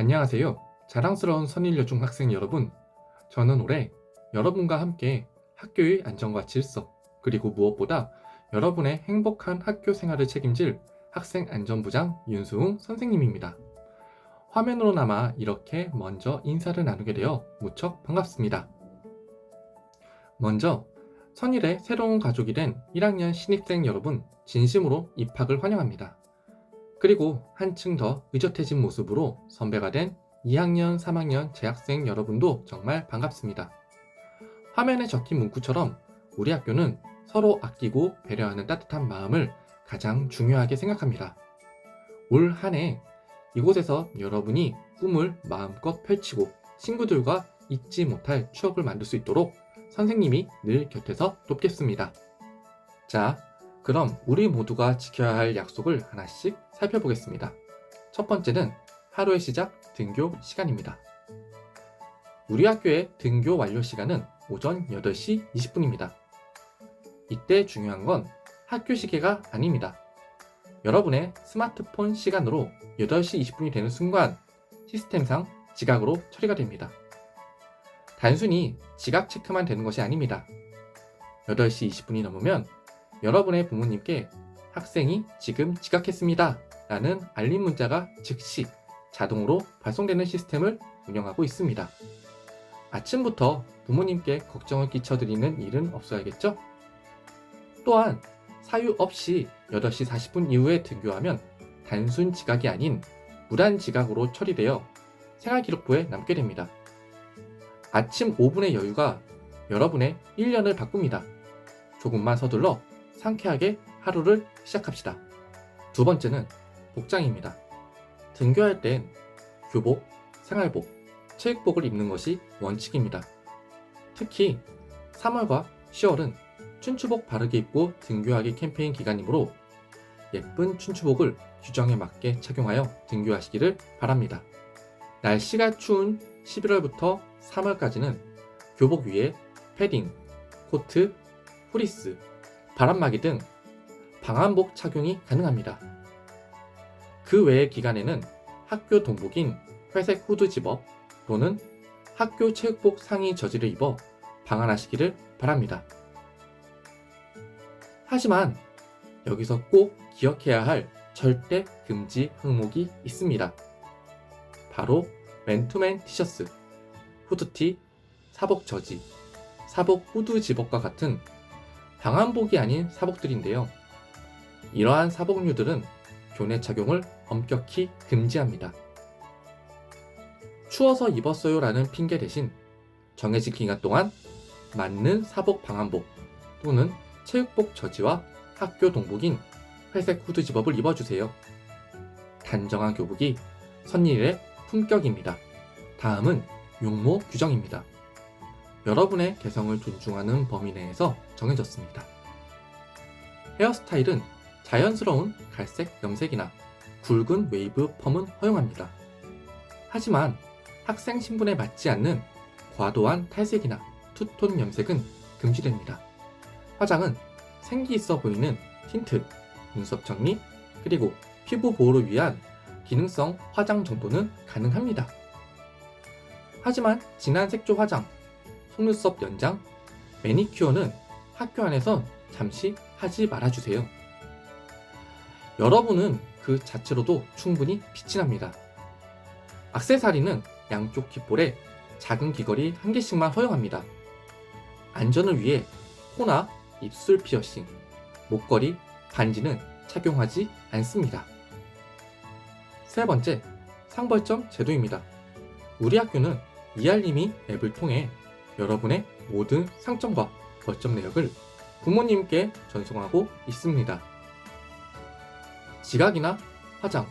안녕하세요. 자랑스러운 선인여중 학생 여러분. 저는 올해 여러분과 함께 학교의 안전과 질서, 그리고 무엇보다 여러분의 행복한 학교 생활을 책임질 학생안전부장 윤수웅 선생님입니다. 화면으로나마 이렇게 먼저 인사를 나누게 되어 무척 반갑습니다. 먼저 선일의 새로운 가족이 된 1학년 신입생 여러분 진심으로 입학을 환영합니다. 그리고 한층 더 의젓해진 모습으로 선배가 된 2학년, 3학년 재학생 여러분도 정말 반갑습니다. 화면에 적힌 문구처럼 우리 학교는 서로 아끼고 배려하는 따뜻한 마음을 가장 중요하게 생각합니다. 올 한 해 이곳에서 여러분이 꿈을 마음껏 펼치고 친구들과 잊지 못할 추억을 만들 수 있도록 선생님이 늘 곁에서 돕겠습니다. 자, 그럼 우리 모두가 지켜야 할 약속을 하나씩 살펴보겠습니다. 첫 번째는 하루의 시작 등교 시간입니다. 우리 학교의 등교 완료 시간은 오전 8시 20분입니다. 이때 중요한 건 학교 시계가 아닙니다. 여러분의 스마트폰 시간으로 8시 20분이 되는 순간 시스템상 지각으로 처리가 됩니다. 단순히 지각 체크만 되는 것이 아닙니다. 8시 20분이 넘으면 여러분의 부모님께 학생이 지금 지각했습니다 라는 알림 문자가 즉시 자동으로 발송되는 시스템을 운영하고 있습니다. 아침부터 부모님께 걱정을 끼쳐드리는 일은 없어야겠죠? 또한 사유 없이 8시 40분 이후에 등교하면 단순 지각이 아닌 무단 지각으로 처리되어 생활기록부에 남게 됩니다. 아침 5분의 여유가 여러분의 1년을 바꿉니다. 조금만 서둘러 상쾌하게 하루를 시작합시다. 두 번째는 복장입니다. 등교할 땐 교복, 생활복, 체육복을 입는 것이 원칙입니다. 특히 3월과 10월은 춘추복 바르게 입고 등교하기 캠페인 기간이므로 예쁜 춘추복을 규정에 맞게 착용하여 등교하시기를 바랍니다. 날씨가 추운 11월부터 3월까지는 교복 위에 패딩, 코트, 후리스, 바람막이 등 방한복 착용이 가능합니다. 그 외의 기간에는 학교 동복인 회색 후드 집업 또는 학교 체육복 상의 저지를 입어 방한하시기를 바랍니다. 하지만 여기서 꼭 기억해야 할 절대 금지 항목이 있습니다. 바로 맨투맨 티셔츠, 후드티, 사복 저지, 사복 후드 집업과 같은 방한복이 아닌 사복들인데요. 이러한 사복류들은 교내 착용을 엄격히 금지합니다. 추워서 입었어요 라는 핑계 대신 정해진 기간 동안 맞는 사복 방한복 또는 체육복 저지와 학교 동복인 회색 후드 집업을 입어주세요. 단정한 교복이 선일의 품격입니다. 다음은 용모 규정입니다. 여러분의 개성을 존중하는 범위 내에서 정해졌습니다. 헤어스타일은 자연스러운 갈색 염색이나 굵은 웨이브 펌은 허용합니다. 하지만 학생 신분에 맞지 않는 과도한 탈색이나 투톤 염색은 금지됩니다. 화장은 생기 있어 보이는 틴트, 눈썹 정리, 그리고 피부 보호를 위한 기능성 화장 정도는 가능합니다. 하지만 진한 색조 화장, 속눈썹 연장, 매니큐어는 학교 안에선 잠시 하지 말아주세요. 여러분은 그 자체로도 충분히 빛이 납니다. 액세서리는 양쪽 귓볼에 작은 귀걸이 1개씩만 허용합니다. 안전을 위해 코나 입술 피어싱, 목걸이, 반지는 착용하지 않습니다. 세 번째, 상벌점 제도입니다. 우리 학교는 이알림이 앱을 통해 여러분의 모든 상점과 벌점 내역을 부모님께 전송하고 있습니다. 지각이나 화장,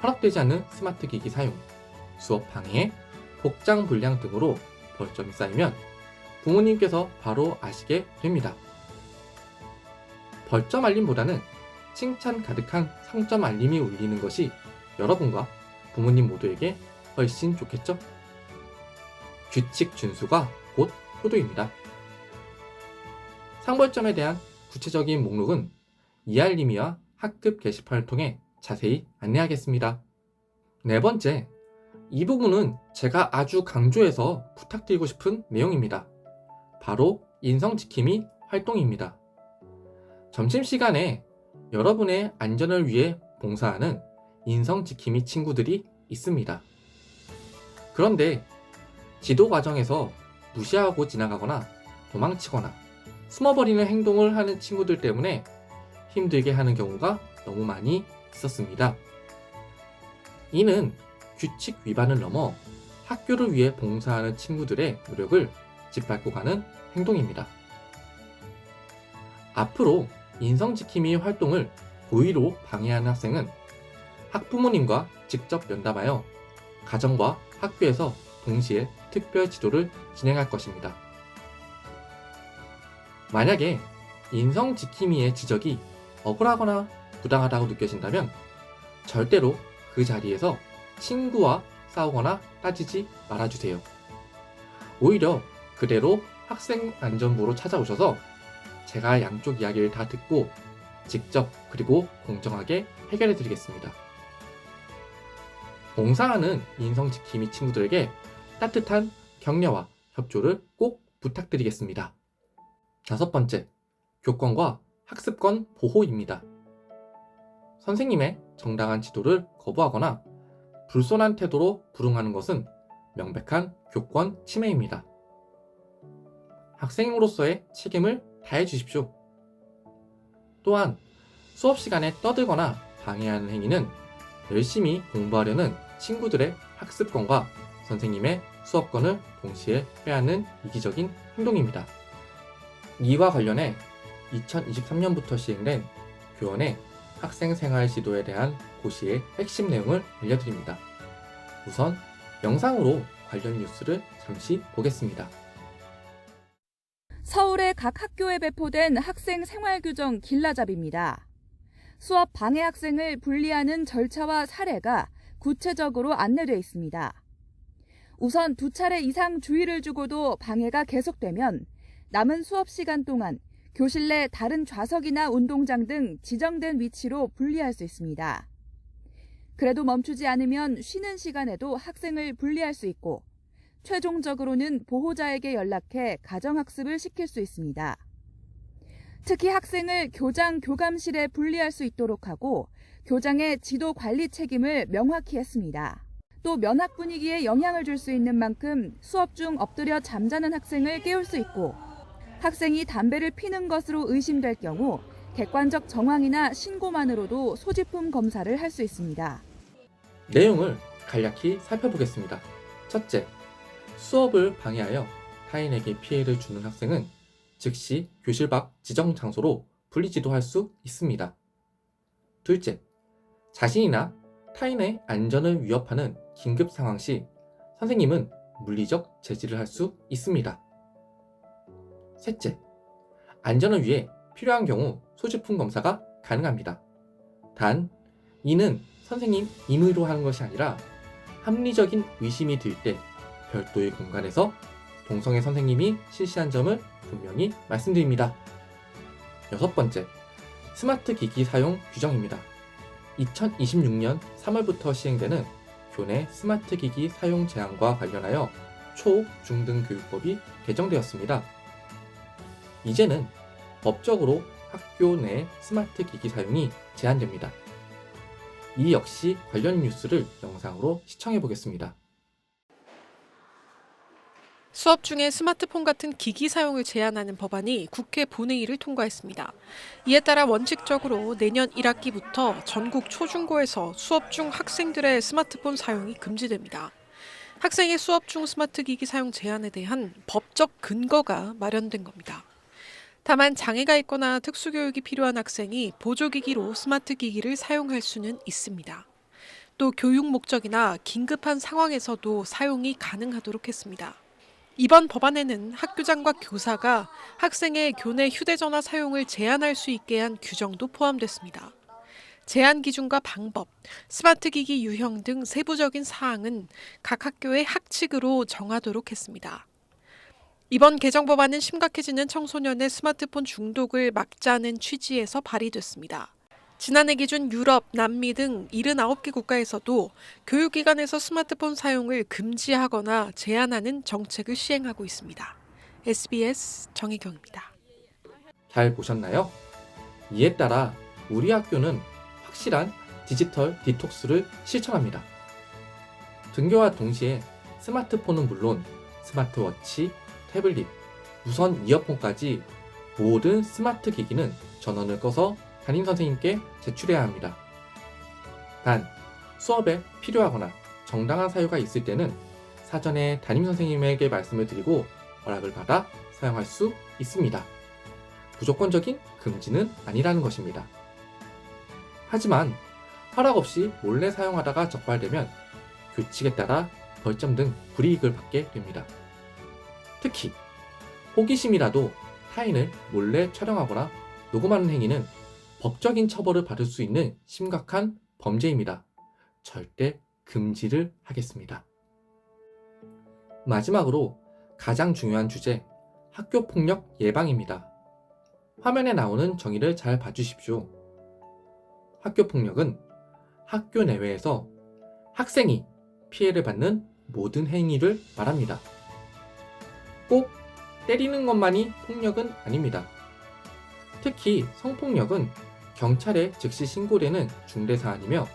허락되지 않는 스마트 기기 사용, 수업 방해, 복장 불량 등으로 벌점이 쌓이면 부모님께서 바로 아시게 됩니다. 벌점 알림보다는 칭찬 가득한 상점 알림이 울리는 것이 여러분과 부모님 모두에게 훨씬 좋겠죠? 규칙 준수가 곧 효도입니다. 상벌점에 대한 구체적인 목록은 이알림이와 학급 게시판을 통해 자세히 안내하겠습니다. 네 번째, 이 부분은 제가 아주 강조해서 부탁드리고 싶은 내용입니다. 바로 인성지킴이 활동입니다. 점심시간에 여러분의 안전을 위해 봉사하는 인성지킴이 친구들이 있습니다. 그런데 지도 과정에서 무시하고 지나가거나 도망치거나 숨어버리는 행동을 하는 친구들 때문에 힘들게 하는 경우가 너무 많이 있었습니다. 이는 규칙 위반을 넘어 학교를 위해 봉사하는 친구들의 노력을 짓밟고 가는 행동입니다. 앞으로 인성지킴이 활동을 고의로 방해하는 학생은 학부모님과 직접 면담하여 가정과 학교에서 동시에 특별 지도를 진행할 것입니다. 만약에 인성지킴이의 지적이 억울하거나 부당하다고 느껴진다면 절대로 그 자리에서 친구와 싸우거나 따지지 말아주세요. 오히려 그대로 학생안전부로 찾아오셔서 제가 양쪽 이야기를 다 듣고 직접 그리고 공정하게 해결해 드리겠습니다. 봉사하는 인성지킴이 친구들에게 따뜻한 격려와 협조를 꼭 부탁드리겠습니다. 5번째, 교권과 학습권 보호입니다. 선생님의 정당한 지도를 거부하거나 불손한 태도로 불응하는 것은 명백한 교권 침해입니다. 학생으로서의 책임을 다해 주십시오. 또한 수업 시간에 떠들거나 방해하는 행위는 열심히 공부하려는 친구들의 학습권과 선생님의 수업권을 동시에 빼앗는 이기적인 행동입니다. 이와 관련해 2023년부터 시행된 교원의 학생생활 지도에 대한 고시의 핵심 내용을 알려드립니다. 우선 영상으로 관련 뉴스를 잠시 보겠습니다. 서울의 각 학교에 배포된 학생 생활규정 길라잡이입니다. 수업 방해 학생을 분리하는 절차와 사례가 구체적으로 안내되어 있습니다. 우선 2차례 이상 주의를 주고도 방해가 계속되면 남은 수업 시간 동안 교실 내 다른 좌석이나 운동장 등 지정된 위치로 분리할 수 있습니다. 그래도 멈추지 않으면 쉬는 시간에도 학생을 분리할 수 있고 최종적으로는 보호자에게 연락해 가정학습을 시킬 수 있습니다. 특히 학생을 교장, 교감실에 분리할 수 있도록 하고 교장의 지도 관리 책임을 명확히 했습니다. 또 면학 분위기에 영향을 줄 수 있는 만큼 수업 중 엎드려 잠자는 학생을 깨울 수 있고 학생이 담배를 피는 것으로 의심될 경우 객관적 정황이나 신고만으로도 소지품 검사를 할 수 있습니다. 내용을 간략히 살펴보겠습니다. 첫째, 수업을 방해하여 타인에게 피해를 주는 학생은 즉시 교실 밖 지정 장소로 분리지도할 수 있습니다. 둘째, 자신이나 타인의 안전을 위협하는 긴급 상황 시 선생님은 물리적 제지를 할 수 있습니다. 셋째, 안전을 위해 필요한 경우 소지품 검사가 가능합니다. 단, 이는 선생님 임의로 하는 것이 아니라 합리적인 의심이 들 때 별도의 공간에서 동성애 선생님이 실시한 점을 분명히 말씀드립니다. 6번째, 스마트 기기 사용 규정입니다. 2026년 3월부터 시행되는 교내 스마트 기기 사용 제한과 관련하여 초, 중등 교육법이 개정되었습니다. 이제는 법적으로 학교 내 스마트 기기 사용이 제한됩니다. 이 역시 관련 뉴스를 영상으로 시청해 보겠습니다. 수업 중에 스마트폰 같은 기기 사용을 제한하는 법안이 국회 본회의를 통과했습니다. 이에 따라 원칙적으로 내년 1학기부터 전국 초중고에서 수업 중 학생들의 스마트폰 사용이 금지됩니다. 학생의 수업 중 스마트 기기 사용 제한에 대한 법적 근거가 마련된 겁니다. 다만 장애가 있거나 특수교육이 필요한 학생이 보조기기로 스마트 기기를 사용할 수는 있습니다. 또 교육 목적이나 긴급한 상황에서도 사용이 가능하도록 했습니다. 이번 법안에는 학교장과 교사가 학생의 교내 휴대전화 사용을 제한할 수 있게 한 규정도 포함됐습니다. 제한 기준과 방법, 스마트 기기 유형 등 세부적인 사항은 각 학교의 학칙으로 정하도록 했습니다. 이번 개정 법안은 심각해지는 청소년의 스마트폰 중독을 막자는 취지에서 발의됐습니다. 지난해 기준 유럽, 남미 등 79개 국가에서도 교육기관에서 스마트폰 사용을 금지하거나 제한하는 정책을 시행하고 있습니다. SBS 정혜경입니다. 잘 보셨나요? 이에 따라 우리 학교는 확실한 디지털 디톡스를 실천합니다. 등교와 동시에 스마트폰은 물론 스마트워치, 태블릿, 무선 이어폰까지 모든 스마트 기기는 전원을 꺼서 담임 선생님께 제출해야 합니다. 단, 수업에 필요하거나 정당한 사유가 있을 때는 사전에 담임 선생님에게 말씀을 드리고 허락을 받아 사용할 수 있습니다. 무조건적인 금지는 아니라는 것입니다. 하지만 허락 없이 몰래 사용하다가 적발되면 규칙에 따라 벌점 등 불이익을 받게 됩니다. 특히 호기심이라도 타인을 몰래 촬영하거나 녹음하는 행위는 법적인 처벌을 받을 수 있는 심각한 범죄입니다. 절대 금지를 하겠습니다. 마지막으로 가장 중요한 주제, 학교폭력 예방입니다. 화면에 나오는 정의를 잘 봐주십시오. 학교폭력은 학교 내외에서 학생이 피해를 받는 모든 행위를 말합니다. 꼭 때리는 것만이 폭력은 아닙니다. 특히 성폭력은 경찰에 즉시 신고되는 중대사안이며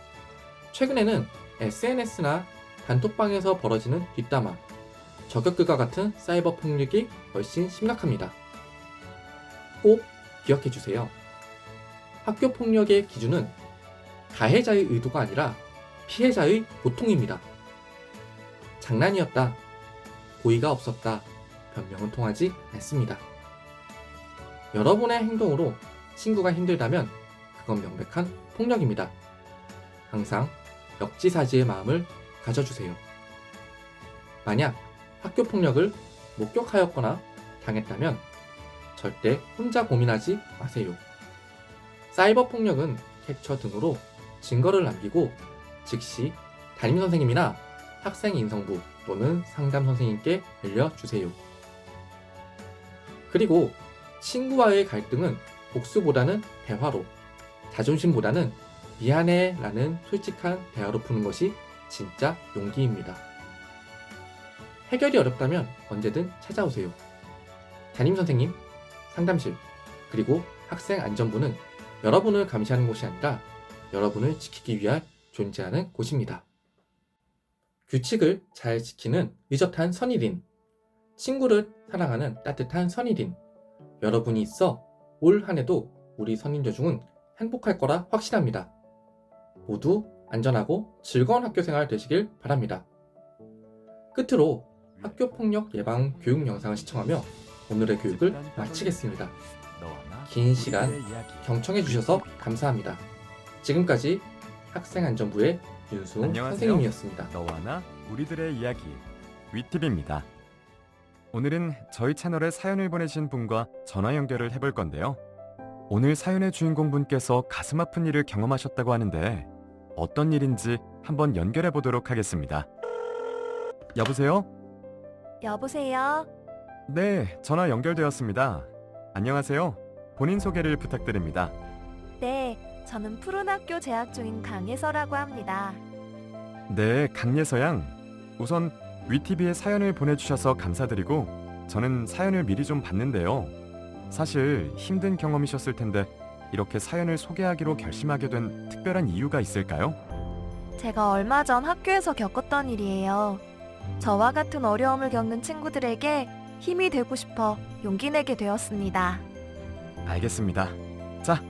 최근에는 SNS나 단톡방에서 벌어지는 뒷담화, 저격글과 같은 사이버 폭력이 훨씬 심각합니다. 꼭 기억해 주세요. 학교 폭력의 기준은 가해자의 의도가 아니라 피해자의 고통입니다. 장난이었다, 고의가 없었다, 변명은 통하지 않습니다. 여러분의 행동으로 친구가 힘들다면 그건 명백한 폭력입니다. 항상 역지사지의 마음을 가져주세요. 만약 학교 폭력을 목격하였거나 당했다면 절대 혼자 고민하지 마세요. 사이버 폭력은 캡처 등으로 증거를 남기고 즉시 담임선생님이나 학생인성부 또는 상담선생님께 알려주세요. 그리고 친구와의 갈등은 복수보다는 대화로, 자존심보다는 미안해 라는 솔직한 대화로 푸는 것이 진짜 용기입니다. 해결이 어렵다면 언제든 찾아오세요. 담임선생님, 상담실, 그리고 학생안전부는 여러분을 감시하는 곳이 아니라 여러분을 지키기 위해 존재하는 곳입니다. 규칙을 잘 지키는 의젓한 선일인, 친구를 사랑하는 따뜻한 선일인, 여러분이 있어 올 한해도 우리 선인저중은 행복할 거라 확신합니다. 모두 안전하고 즐거운 학교생활 되시길 바랍니다. 끝으로 학교폭력 예방 교육 영상을 시청하며 오늘의 교육을 마치겠습니다. 긴 시간 경청해 주셔서 감사합니다. 지금까지 학생안전부의 윤수웅 안녕하세요. 선생님이었습니다. 너와 나 우리들의 이야기 위팁입니다. 오늘은 저희 채널에 사연을 보내신 분과 전화 연결을 해볼 건데요. 오늘 사연의 주인공분께서 가슴 아픈 일을 경험하셨다고 하는데 어떤 일인지 한번 연결해 보도록 하겠습니다. 여보세요? 여보세요? 네, 전화 연결되었습니다. 안녕하세요. 본인 소개를 부탁드립니다. 네, 저는 푸른학교 재학 중인 강예서라고 합니다. 네, 강예서 양. 우선 위티비에 사연을 보내주셔서 감사드리고 저는 사연을 미리 좀 봤는데요. 사실 힘든 경험이셨을 텐데 이렇게 사연을 소개하기로 결심하게 된 특별한 이유가 있을까요? 제가 얼마 전 학교에서 겪었던 일이에요. 저와 같은 어려움을 겪는 친구들에게 힘이 되고 싶어 용기 내게 되었습니다. 알겠습니다. 자,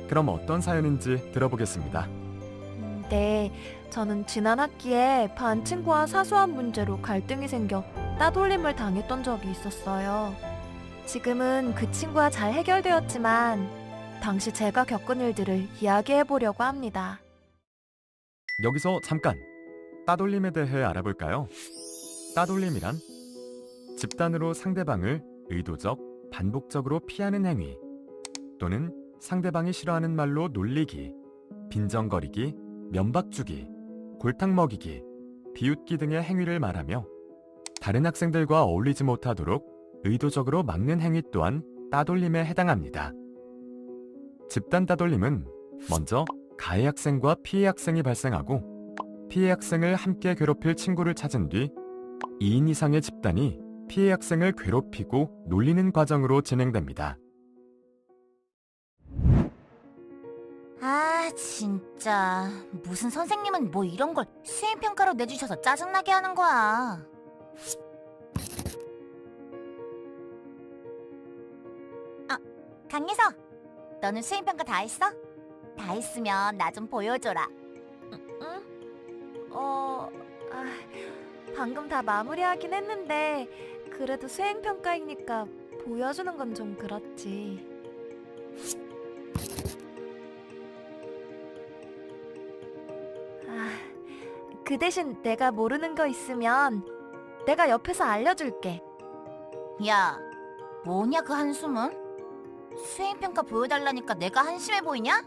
그럼 어떤 사연인지 들어보겠습니다. 네, 저는 지난 학기에 반 친구와 사소한 문제로 갈등이 생겨 따돌림을 당했던 적이 있었어요. 지금은 그 친구와 잘 해결되었지만 당시 제가 겪은 일들을 이야기해 보려고 합니다. 여기서 잠깐 따돌림에 대해 알아볼까요? 따돌림이란 집단으로 상대방을 의도적, 반복적으로 피하는 행위 또는 상대방이 싫어하는 말로 놀리기, 빈정거리기, 면박주기, 골탕 먹이기, 비웃기 등의 행위를 말하며 다른 학생들과 어울리지 못하도록 의도적으로 막는 행위 또한 따돌림에 해당합니다. 집단 따돌림은 먼저 가해 학생과 피해 학생이 발생하고 피해 학생을 함께 괴롭힐 친구를 찾은 뒤 2인 이상의 집단이 피해 학생을 괴롭히고 놀리는 과정으로 진행됩니다. 아, 진짜. 무슨 선생님은 뭐 이런 걸 수행평가로 내주셔서 짜증나게 하는 거야. 아, 강예서. 너는 수행평가 다 했어? 다 했으면 나 좀 보여줘라. 응? 방금 다 마무리하긴 했는데 그래도 수행평가이니까 보여주는 건 좀 그렇지. 그 대신 내가 모르는 거 있으면 내가 옆에서 알려줄게. 야, 뭐냐 그 한숨은? 수행평가 보여달라니까 내가 한심해 보이냐?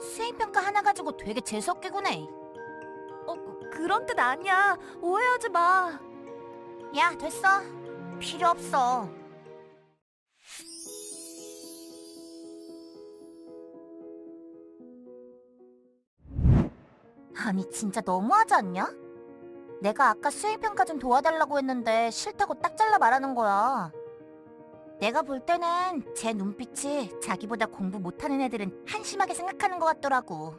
수행평가 하나 가지고 되게 재수없게 구네. 그런 뜻 아니야. 오해하지 마. 야, 됐어. 필요 없어. 아니, 진짜 너무하지 않냐? 내가 아까 수행평가 좀 도와달라고 했는데 싫다고 딱 잘라 말하는 거야. 내가 볼 때는 제 눈빛이 자기보다 공부 못하는 애들은 한심하게 생각하는 것 같더라고.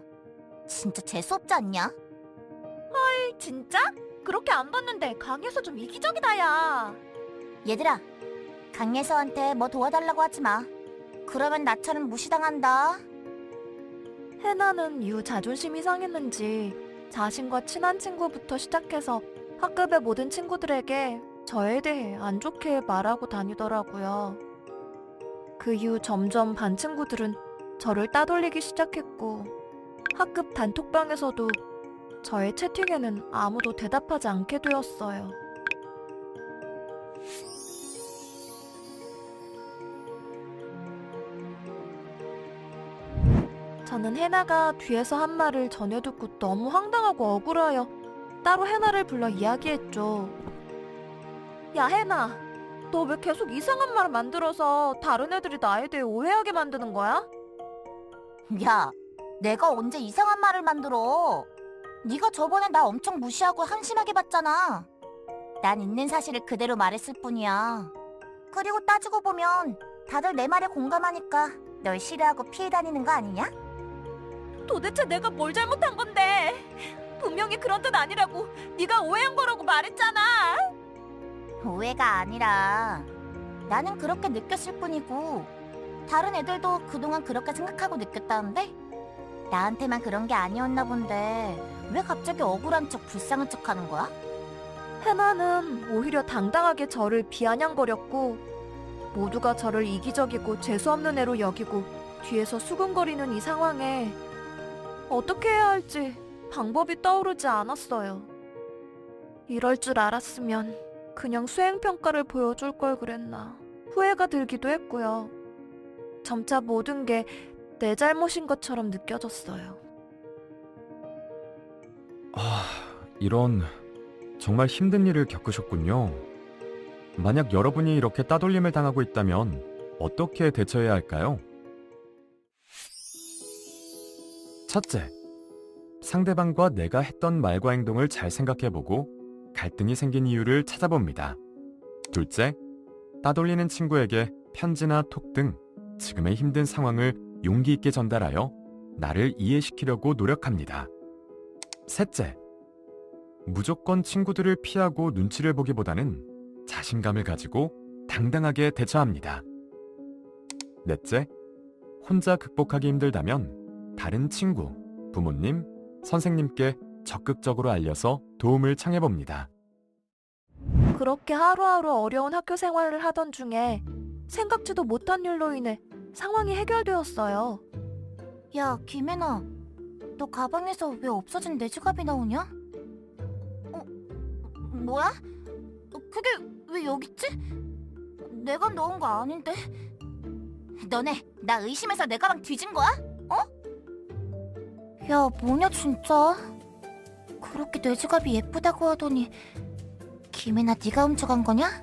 진짜 재수없지 않냐? 진짜? 그렇게 안 봤는데 강해서 좀 이기적이다, 야. 얘들아, 강예서한테 뭐 도와달라고 하지 마. 그러면 나처럼 무시당한다. 해나는 이후 자존심이 상했는지 자신과 친한 친구부터 시작해서 학급의 모든 친구들에게 저에 대해 안 좋게 말하고 다니더라고요. 그 이후 점점 반 친구들은 저를 따돌리기 시작했고 학급 단톡방에서도 저의 채팅에는 아무도 대답하지 않게 되었어요. 저는 해나가 뒤에서 한 말을 전해 듣고 너무 황당하고 억울하여 따로 해나를 불러 이야기했죠. 야, 해나, 너 왜 계속 이상한 말 만들어서 다른 애들이 나에 대해 오해하게 만드는 거야? 야, 내가 언제 이상한 말을 만들어? 네가 저번에 나 엄청 무시하고 한심하게 봤잖아. 난 있는 사실을 그대로 말했을 뿐이야. 그리고 따지고 보면 다들 내 말에 공감하니까 널 싫어하고 피해 다니는 거 아니냐? 도대체 내가 뭘 잘못한 건데? 분명히 그런 뜻 아니라고 네가 오해한 거라고 말했잖아. 오해가 아니라 나는 그렇게 느꼈을 뿐이고 다른 애들도 그동안 그렇게 생각하고 느꼈다는데 나한테만 그런 게 아니었나 본데 왜 갑자기 억울한 척 불쌍한 척 하는 거야? 해나는 오히려 당당하게 저를 비아냥거렸고 모두가 저를 이기적이고 재수없는 애로 여기고 뒤에서 수근거리는 이 상황에 어떻게 해야 할지 방법이 떠오르지 않았어요. 이럴 줄 알았으면 그냥 수행평가를 보여줄 걸 그랬나 후회가 들기도 했고요. 점차 모든 게 내 잘못인 것처럼 느껴졌어요. 이런 정말 힘든 일을 겪으셨군요. 만약 여러분이 이렇게 따돌림을 당하고 있다면 어떻게 대처해야 할까요? 첫째, 상대방과 내가 했던 말과 행동을 잘 생각해보고 갈등이 생긴 이유를 찾아봅니다. 둘째, 따돌리는 친구에게 편지나 톡 등 지금의 힘든 상황을 용기 있게 전달하여 나를 이해시키려고 노력합니다. 셋째, 무조건 친구들을 피하고 눈치를 보기보다는 자신감을 가지고 당당하게 대처합니다. 넷째, 혼자 극복하기 힘들다면 다른 친구, 부모님, 선생님께 적극적으로 알려서 도움을 청해봅니다. 그렇게 하루하루 어려운 학교 생활을 하던 중에 생각지도 못한 일로 인해 상황이 해결되었어요. 야, 김혜나, 너 가방에서 왜 없어진 내 지갑이 나오냐? 뭐야? 그게 왜 여기 있지? 내가 넣은 거 아닌데? 너네 나 의심해서 내 가방 뒤진 거야? 야, 뭐냐 진짜? 그렇게 내 지갑이 예쁘다고 하더니 김혜나 네가 훔쳐간 거냐?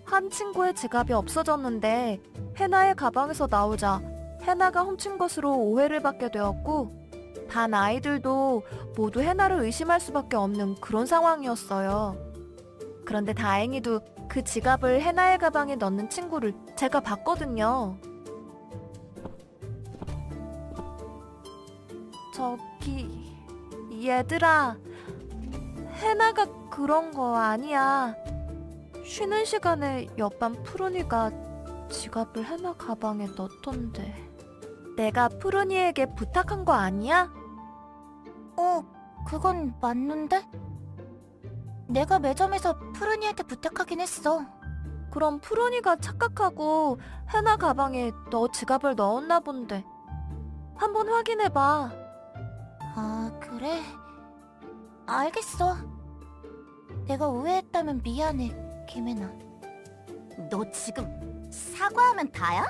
한 친구의 지갑이 없어졌는데 해나의 가방에서 나오자 해나가 훔친 것으로 오해를 받게 되었고 반 아이들도 모두 해나를 의심할 수밖에 없는 그런 상황이었어요. 그런데 다행히도 그 지갑을 해나의 가방에 넣는 친구를 제가 봤거든요. 저기, 얘들아, 해나가 그런 거 아니야. 쉬는 시간에 옆반 푸른이가 지갑을 해나 가방에 넣던데. 내가 푸른이에게 부탁한 거 아니야? 그건 맞는데? 내가 매점에서 푸른이한테 부탁하긴 했어. 그럼 푸른이가 착각하고 해나 가방에 너 지갑을 넣었나 본데. 한번 확인해봐. 아, 그래? 알겠어. 내가 오해했다면 미안해, 김혜나. 너 지금 사과하면 다야?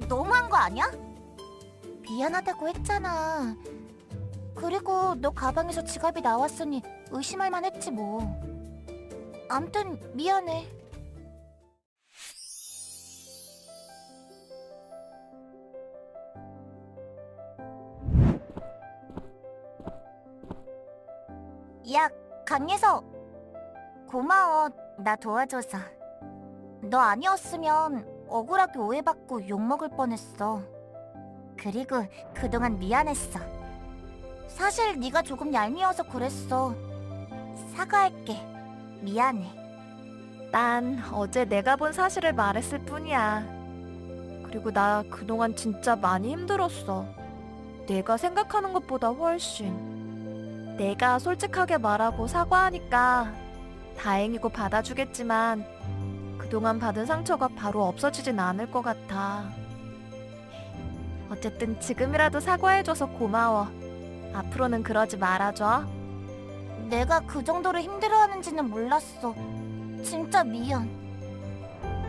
너무한 거 아니야? 미안하다고 했잖아. 그리고 너 가방에서 지갑이 나왔으니 의심할 만했지 뭐. 암튼 미안해. 야, 강예서. 고마워, 나 도와줘서. 너 아니었으면 억울하게 오해받고 욕먹을 뻔했어. 그리고 그동안 미안했어. 사실 네가 조금 얄미워서 그랬어. 사과할게. 미안해. 난 어제 내가 본 사실을 말했을 뿐이야. 그리고 나 그동안 진짜 많이 힘들었어. 내가 생각하는 것보다 훨씬. 내가 솔직하게 말하고 사과하니까 다행이고 받아주겠지만 그동안 받은 상처가 바로 없어지진 않을 것 같아. 어쨌든 지금이라도 사과해줘서 고마워. 앞으로는 그러지 말아줘. 내가 그 정도로 힘들어하는지는 몰랐어. 진짜 미안.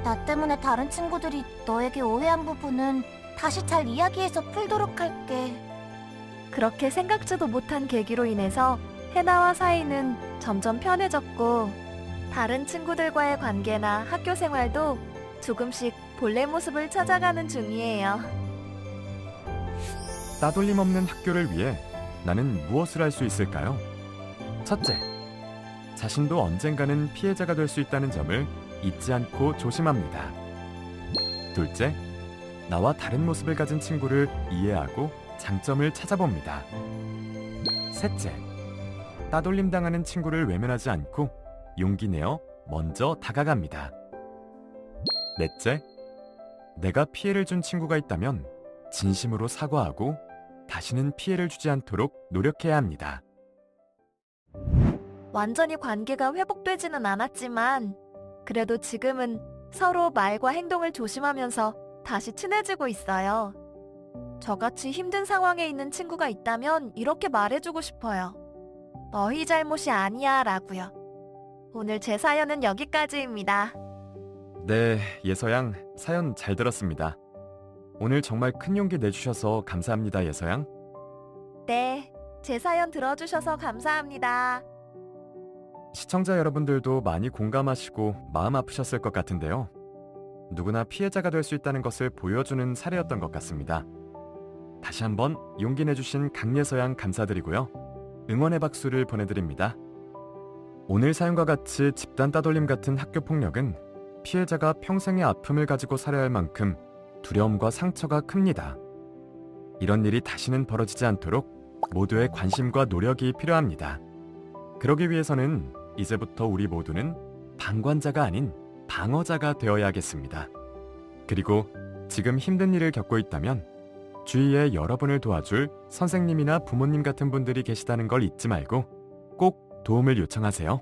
나 때문에 다른 친구들이 너에게 오해한 부분은 다시 잘 이야기해서 풀도록 할게. 그렇게 생각지도 못한 계기로 인해서 해나와 사이는 점점 편해졌고 다른 친구들과의 관계나 학교 생활도 조금씩 본래 모습을 찾아가는 중이에요. 따돌림 없는 학교를 위해 나는 무엇을 할 수 있을까요? 첫째, 자신도 언젠가는 피해자가 될 수 있다는 점을 잊지 않고 조심합니다. 둘째, 나와 다른 모습을 가진 친구를 이해하고 장점을 찾아봅니다. 셋째, 따돌림 당하는 친구를 외면하지 않고 용기 내어 먼저 다가갑니다. 넷째, 내가 피해를 준 친구가 있다면 진심으로 사과하고 다시는 피해를 주지 않도록 노력해야 합니다. 완전히 관계가 회복되지는 않았지만 그래도 지금은 서로 말과 행동을 조심하면서 다시 친해지고 있어요. 저같이 힘든 상황에 있는 친구가 있다면 이렇게 말해주고 싶어요. 너희 잘못이 아니야 라고요. 오늘 제 사연은 여기까지입니다. 네, 예서양, 사연 잘 들었습니다. 오늘 정말 큰 용기 내주셔서 감사합니다, 예서양. 네, 제 사연 들어주셔서 감사합니다. 시청자 여러분들도 많이 공감하시고 마음 아프셨을 것 같은데요. 누구나 피해자가 될 수 있다는 것을 보여주는 사례였던 것 같습니다. 다시 한번 용기 내주신 강예서양 감사드리고요. 응원의 박수를 보내드립니다. 오늘 사연과 같이 집단 따돌림 같은 학교 폭력은 피해자가 평생의 아픔을 가지고 살아야 할 만큼 두려움과 상처가 큽니다. 이런 일이 다시는 벌어지지 않도록 모두의 관심과 노력이 필요합니다. 그러기 위해서는 이제부터 우리 모두는 방관자가 아닌 방어자가 되어야겠습니다. 그리고 지금 힘든 일을 겪고 있다면 주위에 여러분을 도와줄 선생님이나 부모님 같은 분들이 계시다는 걸 잊지 말고 꼭 도움을 요청하세요.